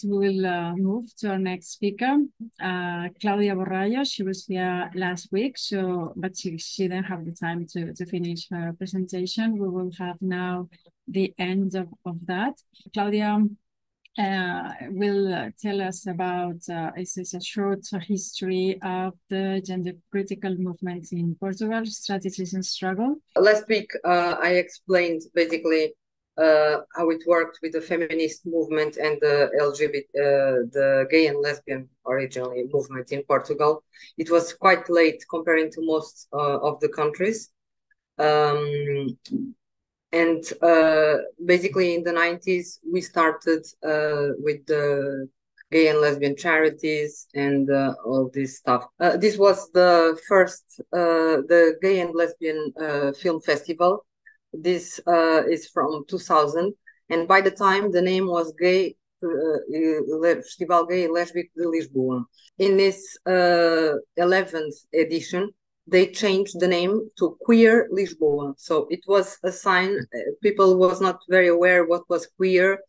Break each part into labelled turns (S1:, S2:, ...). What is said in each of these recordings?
S1: We will move to our next speaker, Cláudia Borralho. She was here last week, but she didn't have the time to finish her presentation. We will have now the end of that. Cláudia will tell us about it's a short history of the gender critical movement in Portugal, strategies and struggle.
S2: Last week, I explained basically how it worked with the feminist movement and the the gay and lesbian originally movement in Portugal. It was quite late comparing to most of the countries. And basically in the 90s, we started with the gay and lesbian charities and all this stuff. This was the first, the Gay and Lesbian Film Festival. This is from 2000. And by the time, the name was Festival Gay e Lésbico de Lisboa. In this 11th edition, they changed the name to Queer Lisboa. So it was a sign. People was not very aware what was queer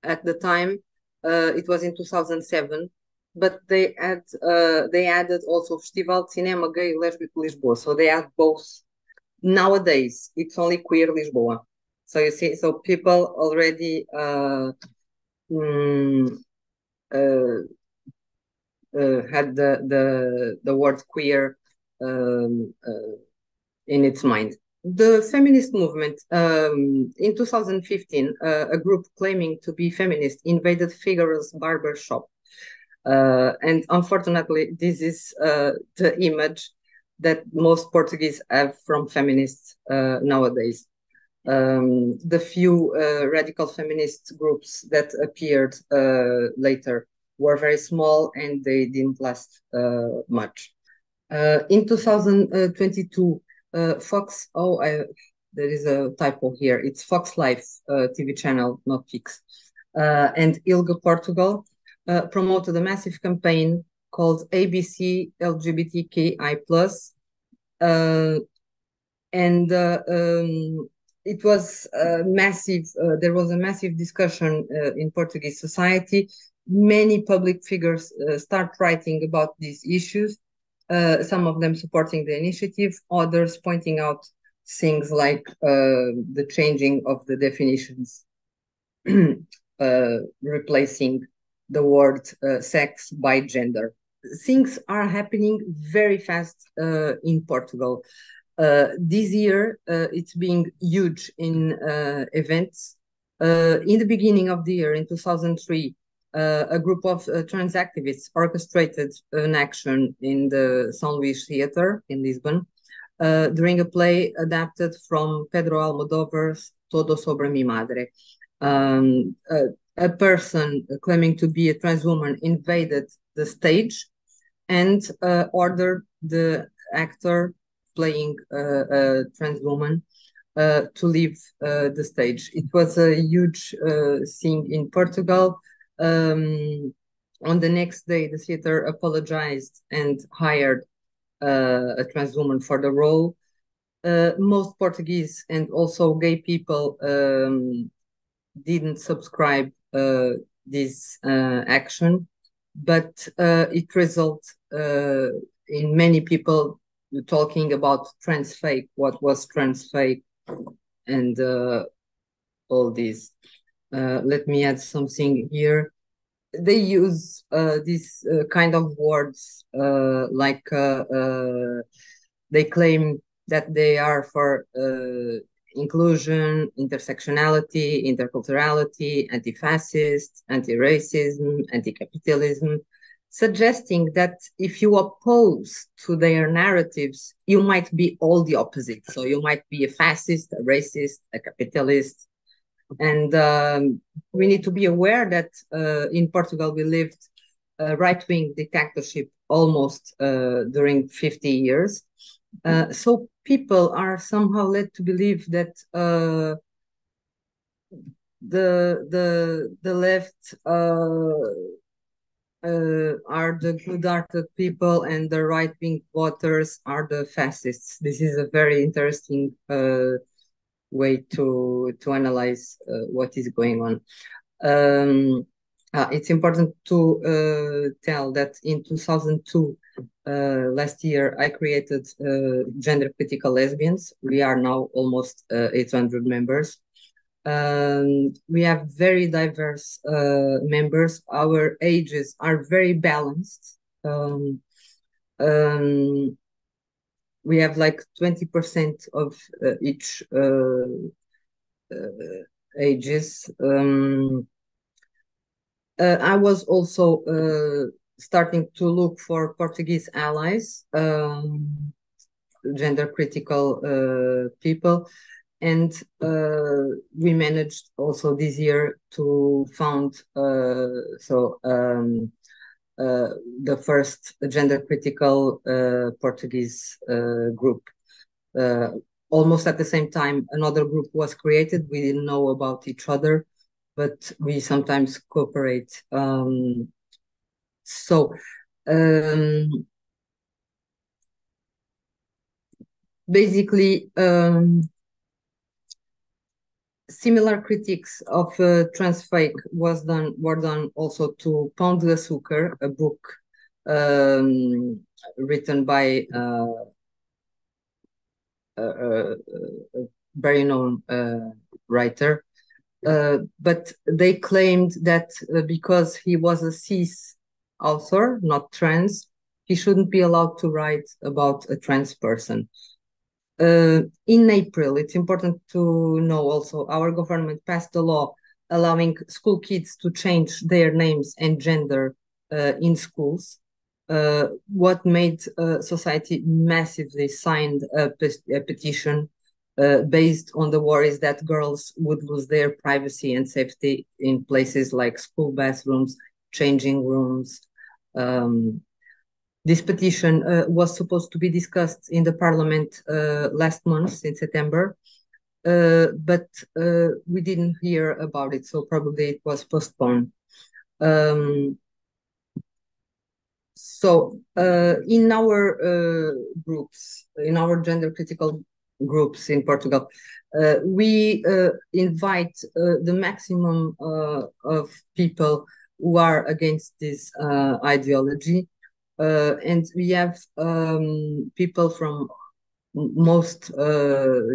S2: at the time. It was in 2007, but they added also Festival de Cinema Gay Lésbico Lisboa. So they add both. Nowadays, it's only Queer Lisboa. So you see, so people already had the word queer in its mind. The feminist movement, in 2015, a group claiming to be feminist invaded Figaro's barber shop. And unfortunately, this is the image that most Portuguese have from feminists nowadays. The few radical feminist groups that appeared later were very small and they didn't last much. In 2022, Fox, there is a typo here. It's Fox Life TV channel, not Fix. And ILGA Portugal promoted a massive campaign called ABC LGBTQI+. It was massive. There was a massive discussion in Portuguese society. Many public figures start writing about these issues. Some of them supporting the initiative, others pointing out things like the changing of the definitions, replacing the word sex by gender. Things are happening very fast in Portugal. This year, it's being huge in events. In the beginning of the year, in 2003, a group of trans activists orchestrated an action in the São Luís Theatre in Lisbon during a play adapted from Pedro Almodóvar's Todo sobre mi madre. A person claiming to be a trans woman invaded the stage and ordered the actor playing a trans woman to leave the stage. It was a huge thing in Portugal. On the next day, the theater apologized and hired a trans woman for the role. Most Portuguese and also gay people didn't subscribe this action, but it resulted in many people talking about trans fake, what was trans fake, and all this. Let me add something here. They use these kind of words like they claim that they are for inclusion, intersectionality, interculturality, anti-fascist, anti-racism, anti-capitalism, suggesting that if you oppose to their narratives, you might be all the opposite. So you might be a fascist, a racist, a capitalist. And we need to be aware that in Portugal, we lived a right-wing dictatorship almost during 50 years. So people are somehow led to believe that the left are the good-hearted people and the right-wing voters are the fascists. This is a very interesting way to analyze what is going on. It's important to tell that in 2002, last year, I created Gender Critical Lesbians. We are now almost 800 members. We have very diverse members. Our ages are very balanced. We have like 20% of each ages. I was also starting to look for Portuguese allies, gender critical people, and we managed also this year to found the first gender critical Portuguese group. Almost at the same time, another group was created. We didn't know about each other, but we sometimes cooperate. Basically, similar critiques of transfake were done also to Pão de Açúcar, a book written by a very known writer, but they claimed that because he was a cis author, not trans, he shouldn't be allowed to write about a trans person. In April, it's important to know also, our government passed a law allowing school kids to change their names and gender in schools. What made society massively signed a petition based on the worries that girls would lose their privacy and safety in places like school bathrooms, changing rooms. This petition was supposed to be discussed in the parliament last month in September, but we didn't hear about it, so probably it was postponed. In our groups, in our gender critical groups in Portugal, we invite the maximum of people who are against this ideology. And we have people from most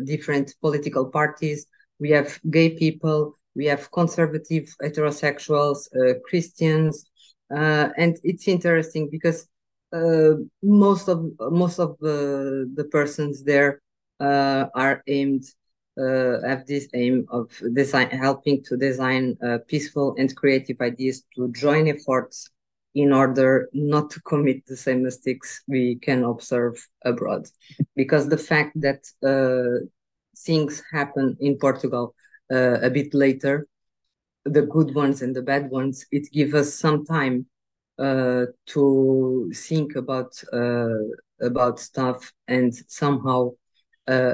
S2: different political parties. We have gay people, we have conservative heterosexuals, Christians, and it's interesting because most of the persons there are aimed have this aim of helping to design peaceful and creative ideas to join efforts in order not to commit the same mistakes we can observe abroad. Because the fact that things happen in Portugal a bit later, the good ones and the bad ones, it gives us some time to think about stuff and somehow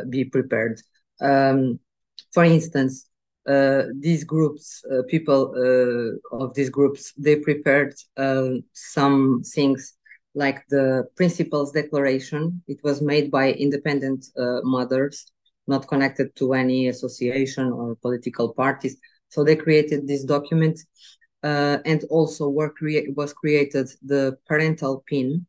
S2: be prepared. For instance, these groups, people of these groups, they prepared some things like the Principles Declaration. It was made by independent mothers, not connected to any association or political parties. So they created this document, and also was created the parental pin.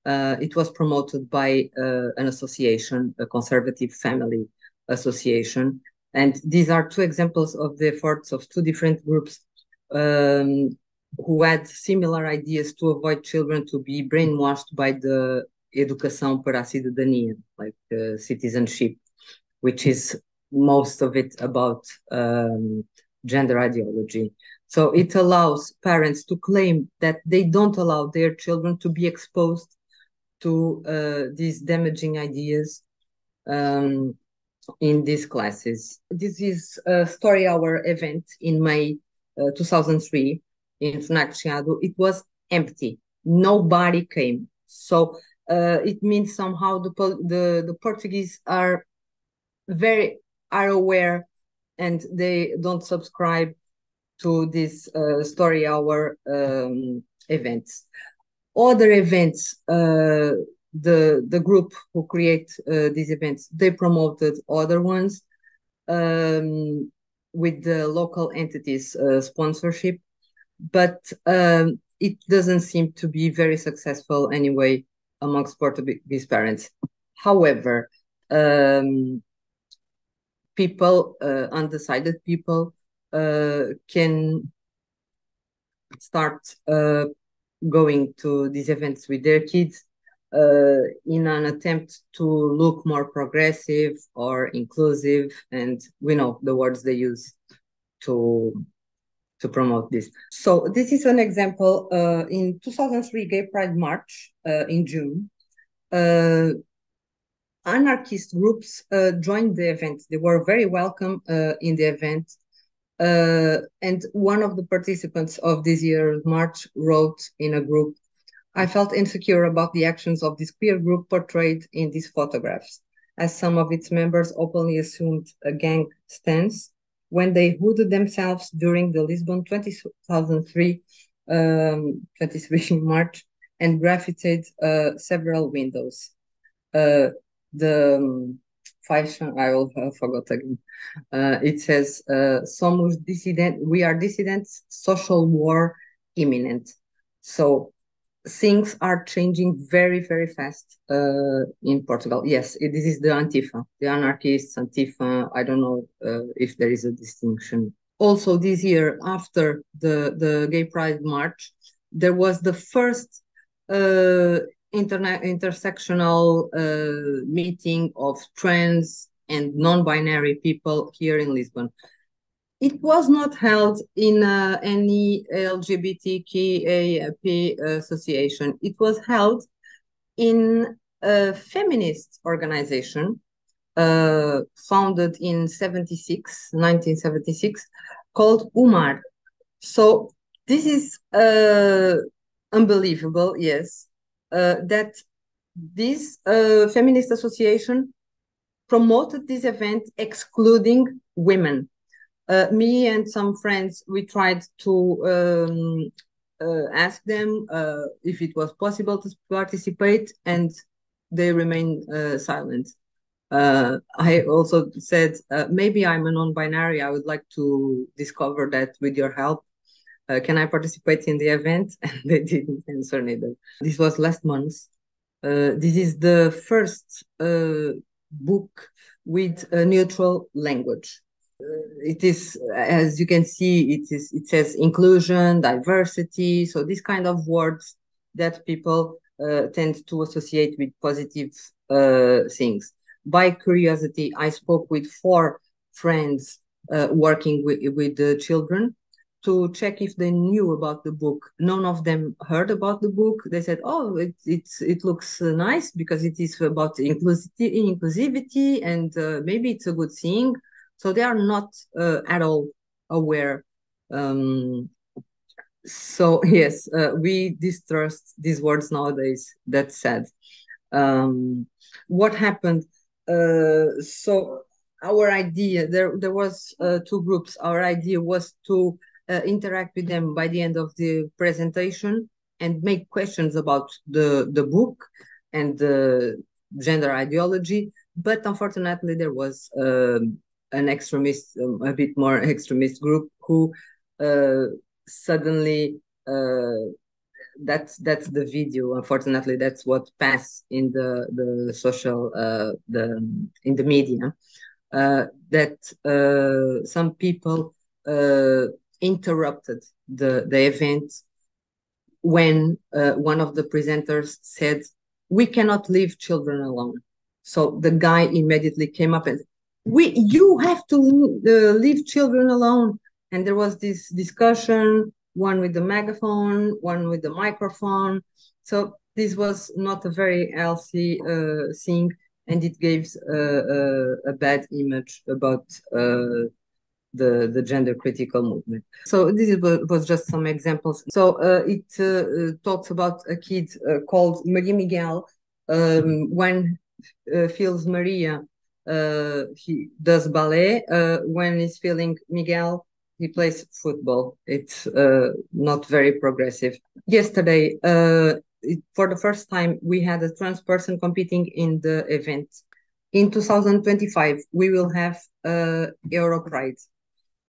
S2: It was promoted by an association, a conservative family association. And these are two examples of the efforts of two different groups who had similar ideas to avoid children to be brainwashed by the educação para a cidadania, like citizenship, which is most of it about gender ideology. So it allows parents to claim that they don't allow their children to be exposed to these damaging ideas in these classes. This is a story hour event in May 2003 in FNAC Chiado. It was empty. Nobody came. So it means somehow the Portuguese are aware, and they don't subscribe to this story hour events. Other events, the group who create these events, they promoted other ones with the local entities sponsorship. but it doesn't seem to be very successful anyway amongst Portuguese parents. However, people, undecided people, can start going to these events with their kids in an attempt to look more progressive or inclusive, and we know the words they use to promote this. So this is an example. In 2003 Gay Pride March in June, anarchist groups joined the event. They were very welcome in the event. And one of the participants of this year's march wrote in a group, "I felt insecure about the actions of this queer group portrayed in these photographs, as some of its members openly assumed a gang stance when they hooded themselves during the Lisbon 2003 March and graffitied several windows." The fashion, I forgot again. It says, "Somos dissident, we are dissidents, social war imminent." So things are changing very, very fast in Portugal. Yes, this is the Antifa, the anarchists, Antifa. I don't know if there is a distinction. Also, this year, after the Gay Pride March, there was the first intersectional meeting of trans and non-binary people here in Lisbon. It was not held in any LGBTQIA+ association. It was held in a feminist organization founded in 1976, called UMAR. So this is unbelievable, yes, that this feminist association promoted this event excluding women. Me and some friends, we tried to ask them if it was possible to participate, and they remained silent. I also said, maybe I'm a non-binary, I would like to discover that with your help. Can I participate in the event? And they didn't answer neither. This was last month. This is the first book with a neutral language. It is, as you can see, it says inclusion, diversity. So these kind of words that people tend to associate with positive things. By curiosity, I spoke with 4 friends working with the children to check if they knew about the book. None of them heard about the book. They said, "Oh, it looks nice because it is about inclusivity and maybe it's a good thing." So they are not at all aware. So yes, we distrust these words nowadays. That's sad. What happened? So our idea, there was 2 groups. Our idea was to interact with them by the end of the presentation and make questions about the book and the gender ideology. But unfortunately, there was an extremist, a bit more extremist group who suddenly that's the video. Unfortunately, that's what passed in the social in the media, that some people interrupted the event when one of the presenters said, "We cannot leave children alone." So the guy immediately came up and, you have to leave children alone." And there was this discussion, one with the megaphone, one with the microphone. So this was not a very healthy thing, and it gives a bad image about the gender critical movement. So this was just some examples. So it talks about a kid called Maria Miguel. When feels Maria, he does ballet. When he's feeling Miguel, he plays football. It's not very progressive. Yesterday, for the first time, we had a trans person competing in the event. In 2025, we will have Euro Pride.